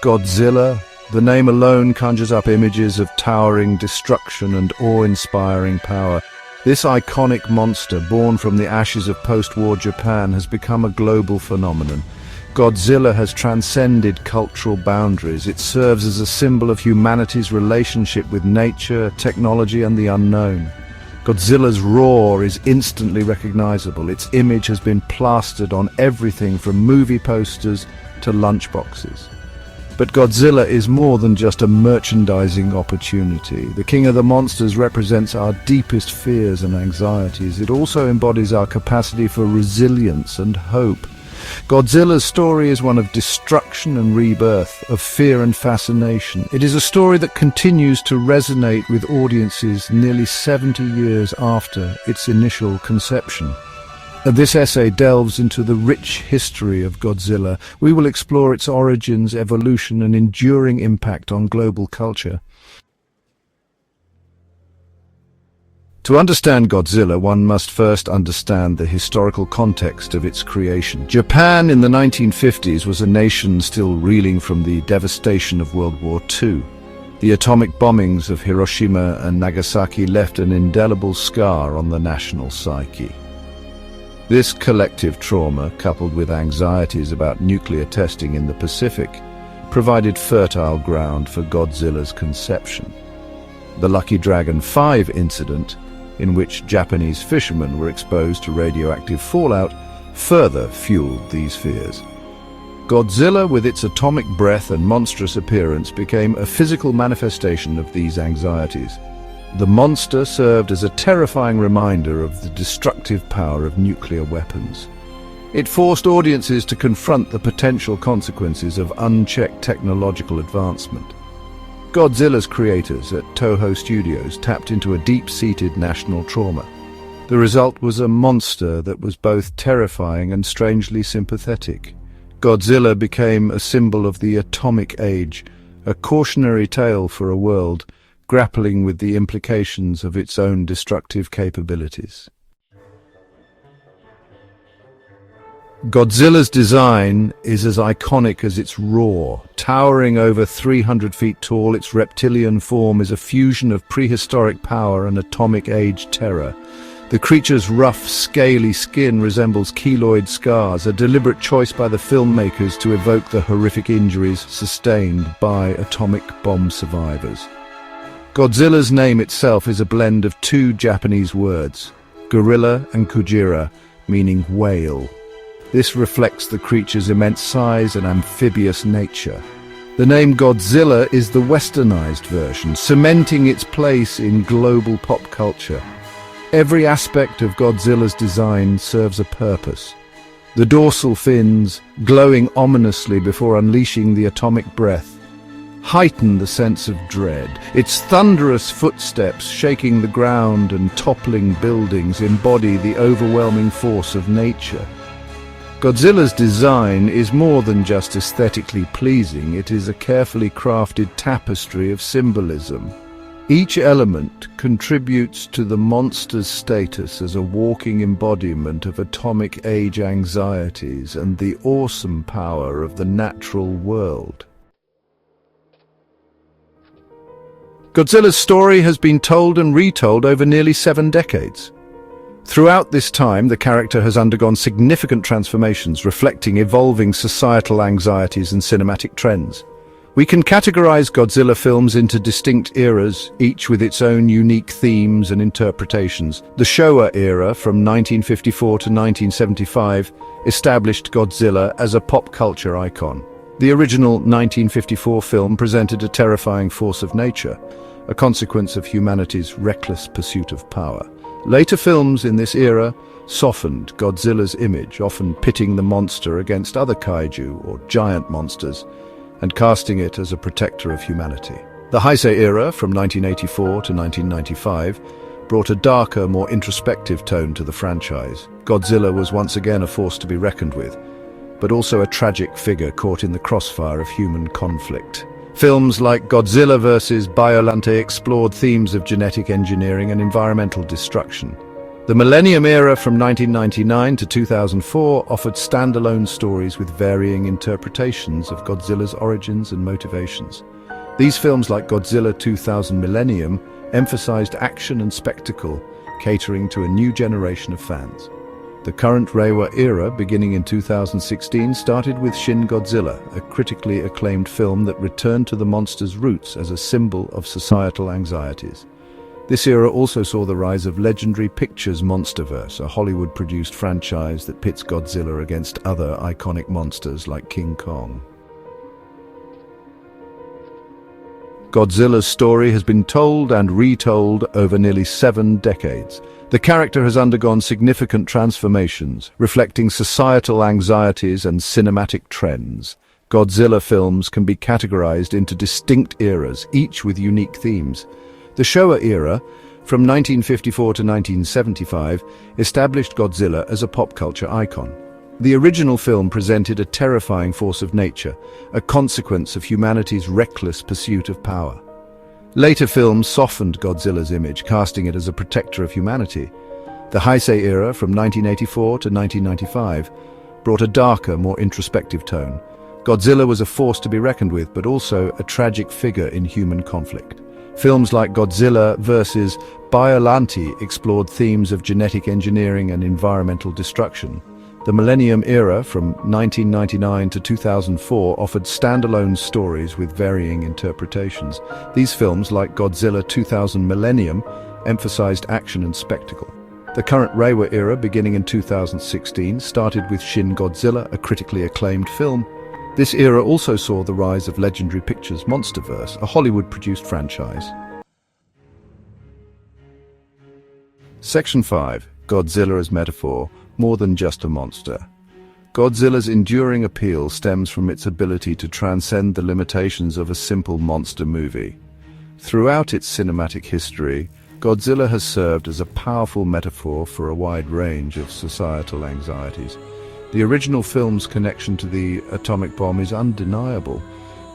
Godzilla, the name alone conjures up images of towering destruction and awe-inspiring power. This iconic monster, born from the ashes of post-war Japan, has become a global phenomenon. Godzilla has transcended cultural boundaries. It serves as a symbol of humanity's relationship with nature, technology, and the unknown. Godzilla's roar is instantly recognizable. Its image has been plastered on everything from movie posters to lunchboxes. But Godzilla is more than just a merchandising opportunity. The King of the Monsters represents our deepest fears and anxieties. It also embodies our capacity for resilience and hope. Godzilla's story is one of destruction and rebirth, of fear and fascination. It is a story that continues to resonate with audiences nearly 70 years after its initial conception. This essay delves into the rich history of Godzilla. We will explore its origins, evolution, and enduring impact on global culture. To understand Godzilla, one must first understand the historical context of its creation. Japan in the 1950s was a nation still reeling from the devastation of World War II. The atomic bombings of Hiroshima and Nagasaki left an indelible scar on the national psyche. This collective trauma, coupled with anxieties about nuclear testing in the Pacific, provided fertile ground for Godzilla's conception. The Lucky Dragon 5 incident, in which Japanese fishermen were exposed to radioactive fallout, further fueled these fears. Godzilla, with its atomic breath and monstrous appearance, became a physical manifestation of these anxieties. The monster served as a terrifying reminder of the destructive power of nuclear weapons. It forced audiences to confront the potential consequences of unchecked technological advancement. Godzilla's creators at Toho Studios tapped into a deep-seated national trauma. The result was a monster that was both terrifying and strangely sympathetic. Godzilla became a symbol of the atomic age, a cautionary tale for a world grappling with the implications of its own destructive capabilities. Godzilla's design is as iconic as its roar. Towering over 300 feet tall, its reptilian form is a fusion of prehistoric power and atomic age terror. The creature's rough, scaly skin resembles keloid scars, a deliberate choice by the filmmakers to evoke the horrific injuries sustained by atomic bomb survivors. Godzilla's name itself is a blend of two Japanese words, gorilla and kujira, meaning whale. This reflects the creature's immense size and amphibious nature. The name Godzilla is the westernized version, cementing its place in global pop culture. Every aspect of Godzilla's design serves a purpose. The dorsal fins, glowing ominously before unleashing the atomic breath, heighten the sense of dread. Its thunderous footsteps shaking the ground and toppling buildings embody the overwhelming force of nature. Godzilla's design is more than just aesthetically pleasing. It is a carefully crafted tapestry of symbolism. Each element contributes to the monster's status as a walking embodiment of atomic age anxieties and the awesome power of the natural world. Godzilla's story has been told and retold over nearly 7 decades. Throughout this time, the character has undergone significant transformations, reflecting evolving societal anxieties and cinematic trends. We can categorize Godzilla films into distinct eras, each with its own unique themes and interpretations. The Showa era, from 1954 to 1975, established Godzilla as a pop culture icon. The original 1954 film presented a terrifying force of nature, a consequence of humanity's reckless pursuit of power. Later films in this era softened Godzilla's image, often pitting the monster against other kaiju or giant monsters, and casting it as a protector of humanity. The Heisei era, from 1984 to 1995, brought a darker, more introspective tone to the franchise. Godzilla was once again a force to be reckoned with, but also a tragic figure caught in the crossfire of human conflict. Films like Godzilla vs. Biolante explored themes of genetic engineering and environmental destruction. The Millennium era from 1999 to 2004 offered standalone stories with varying interpretations of Godzilla's origins and motivations. These films, like Godzilla 2000 Millennium, emphasized action and spectacle, catering to a new generation of fans. The current Reiwa era, beginning in 2016, started with Shin Godzilla, a critically acclaimed film that returned to the monster's roots as a symbol of societal anxieties. This era also saw the rise of Legendary Pictures' MonsterVerse, a Hollywood-produced franchise that pits Godzilla against other iconic monsters like King Kong. Godzilla's story has been told and retold over nearly 7 decades. The character has undergone significant transformations, reflecting societal anxieties and cinematic trends. Godzilla films can be categorized into distinct eras, each with unique themes. The Showa era, from 1954 to 1975, established Godzilla as a pop culture icon. The original film presented a terrifying force of nature, a consequence of humanity's reckless pursuit of power. Later films softened Godzilla's image, casting it as a protector of humanity. The Heisei era, from 1984 to 1995, brought a darker, more introspective tone. Godzilla was a force to be reckoned with, but also a tragic figure in human conflict. Films like Godzilla vs. Biollante explored themes of genetic engineering and environmental destruction. The Millennium era, from 1999 to 2004, offered standalone stories with varying interpretations. These films, like Godzilla 2000 Millennium, emphasized action and spectacle. The current Reiwa era, beginning in 2016, started with Shin Godzilla, a critically acclaimed film. This era also saw the rise of Legendary Pictures' MonsterVerse, a Hollywood-produced franchise. Section 5. Godzilla as metaphor, more than just a monster. Godzilla's enduring appeal stems from its ability to transcend the limitations of a simple monster movie. Throughout its cinematic history, Godzilla has served as a powerful metaphor for a wide range of societal anxieties. The original film's connection to the atomic bomb is undeniable.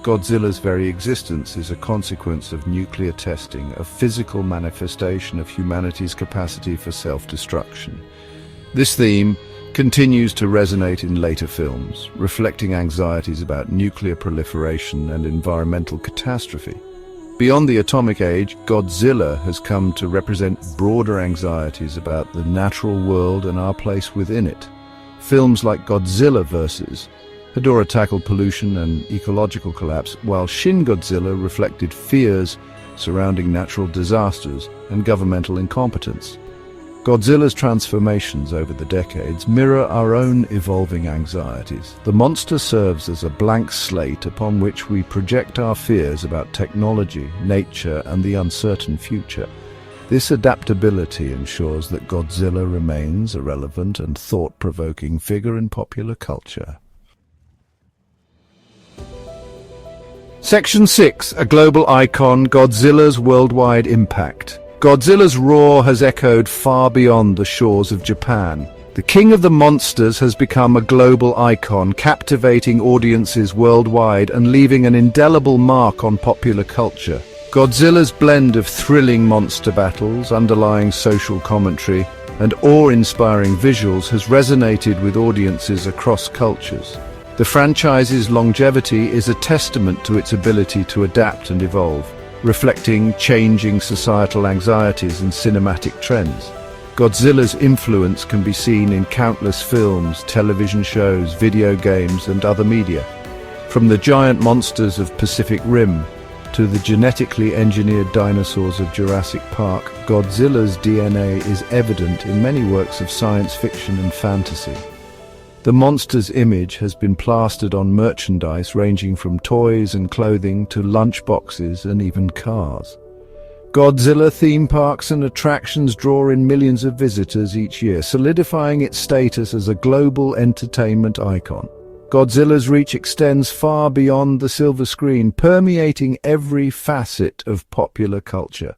Godzilla's very existence is a consequence of nuclear testing, a physical manifestation of humanity's capacity for self-destruction. This theme continues to resonate in later films, reflecting anxieties about nuclear proliferation and environmental catastrophe. Beyond the atomic age, Godzilla has come to represent broader anxieties about the natural world and our place within it. Films like Godzilla vs. Hedorah tackled pollution and ecological collapse, while Shin Godzilla reflected fears surrounding natural disasters and governmental incompetence. Godzilla's transformations over the decades mirror our own evolving anxieties. The monster serves as a blank slate upon which we project our fears about technology, nature, and the uncertain future. This adaptability ensures that Godzilla remains a relevant and thought-provoking figure in popular culture. Section 6. A global icon, Godzilla's worldwide impact. Godzilla's roar has echoed far beyond the shores of Japan. The King of the Monsters has become a global icon, captivating audiences worldwide and leaving an indelible mark on popular culture. Godzilla's blend of thrilling monster battles, underlying social commentary, and awe-inspiring visuals has resonated with audiences across cultures. The franchise's longevity is a testament to its ability to adapt and evolve, reflecting changing societal anxieties and cinematic trends. Godzilla's influence can be seen in countless films, television shows, video games, and other media. From the giant monsters of Pacific Rim to the genetically engineered dinosaurs of Jurassic Park, Godzilla's DNA is evident in many works of science fiction and fantasy. The monster's image has been plastered on merchandise ranging from toys and clothing to lunchboxes and even cars. Godzilla theme parks and attractions draw in millions of visitors each year, solidifying its status as a global entertainment icon. Godzilla's reach extends far beyond the silver screen, permeating every facet of popular culture.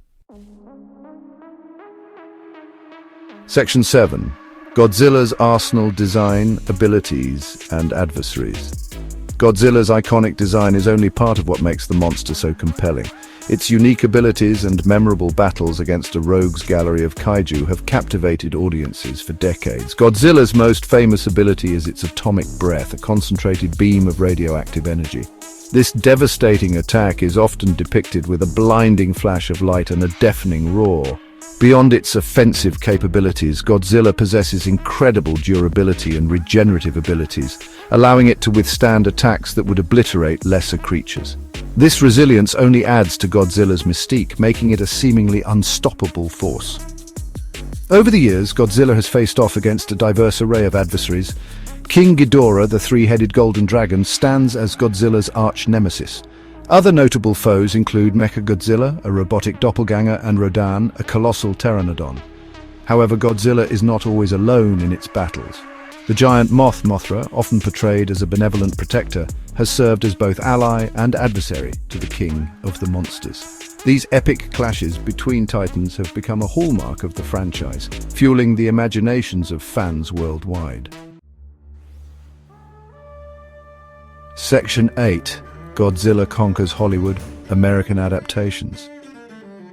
Section 7. Godzilla's Arsenal design, abilities, and adversaries. Godzilla's iconic design is only part of what makes the monster so compelling. Its unique abilities and memorable battles against a rogues gallery of kaiju have captivated audiences for decades. Godzilla's most famous ability is its atomic breath, a concentrated beam of radioactive energy. This devastating attack is often depicted with a blinding flash of light and a deafening roar. Beyond its offensive capabilities, Godzilla possesses incredible durability and regenerative abilities, allowing it to withstand attacks that would obliterate lesser creatures. This resilience only adds to Godzilla's mystique, making it a seemingly unstoppable force. Over the years, Godzilla has faced off against a diverse array of adversaries. King Ghidorah, the three-headed golden dragon, stands as Godzilla's arch-nemesis. Other notable foes include Mechagodzilla, a robotic doppelganger, and Rodan, a colossal pteranodon. However, Godzilla is not always alone in its battles. The giant Mothra, often portrayed as a benevolent protector, has served as both ally and adversary to the king of the monsters. These epic clashes between titans have become a hallmark of the franchise, fueling the imaginations of fans worldwide. Section 8. Godzilla Conquers Hollywood, American Adaptations.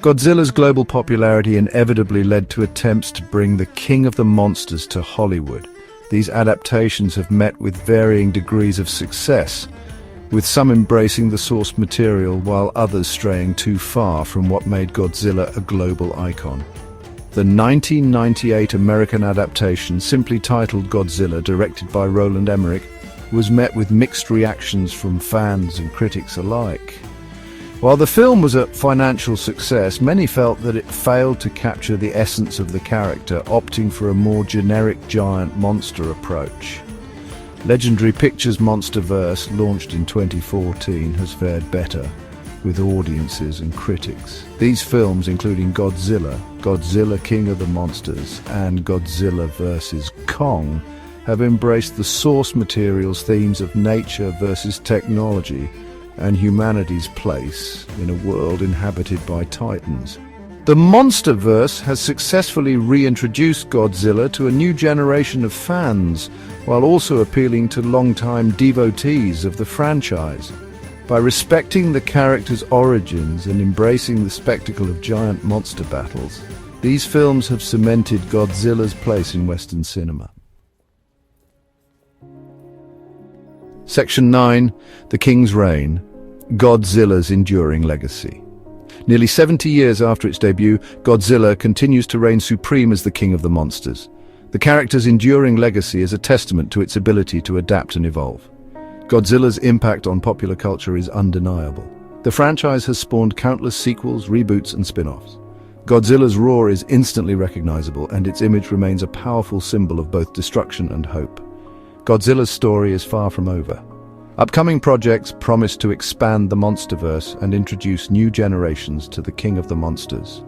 Godzilla's global popularity inevitably led to attempts to bring the king of the monsters to Hollywood. These adaptations have met with varying degrees of success, with some embracing the source material while others straying too far from what made Godzilla a global icon. The 1998 American adaptation, simply titled Godzilla, directed by Roland Emmerich, was met with mixed reactions from fans and critics alike. While the film was a financial success, many felt that it failed to capture the essence of the character, opting for a more generic giant monster approach. Legendary Pictures' MonsterVerse, launched in 2014, has fared better with audiences and critics. These films, including Godzilla, Godzilla King of the Monsters, and Godzilla vs. Kong, have embraced the source material's themes of nature versus technology and humanity's place in a world inhabited by titans. The MonsterVerse has successfully reintroduced Godzilla to a new generation of fans, while also appealing to longtime devotees of the franchise. By respecting the character's origins and embracing the spectacle of giant monster battles, these films have cemented Godzilla's place in Western cinema. Section 9. The King's Reign, Godzilla's Enduring Legacy. Nearly 70 years after its debut, Godzilla continues to reign supreme as the king of the monsters. The character's enduring legacy is a testament to its ability to adapt and evolve. Godzilla's impact on popular culture is undeniable. The franchise has spawned countless sequels, reboots, and spin-offs. Godzilla's roar is instantly recognizable, and its image remains a powerful symbol of both destruction and hope. Godzilla's story is far from over. Upcoming projects promise to expand the MonsterVerse and introduce new generations to the King of the Monsters.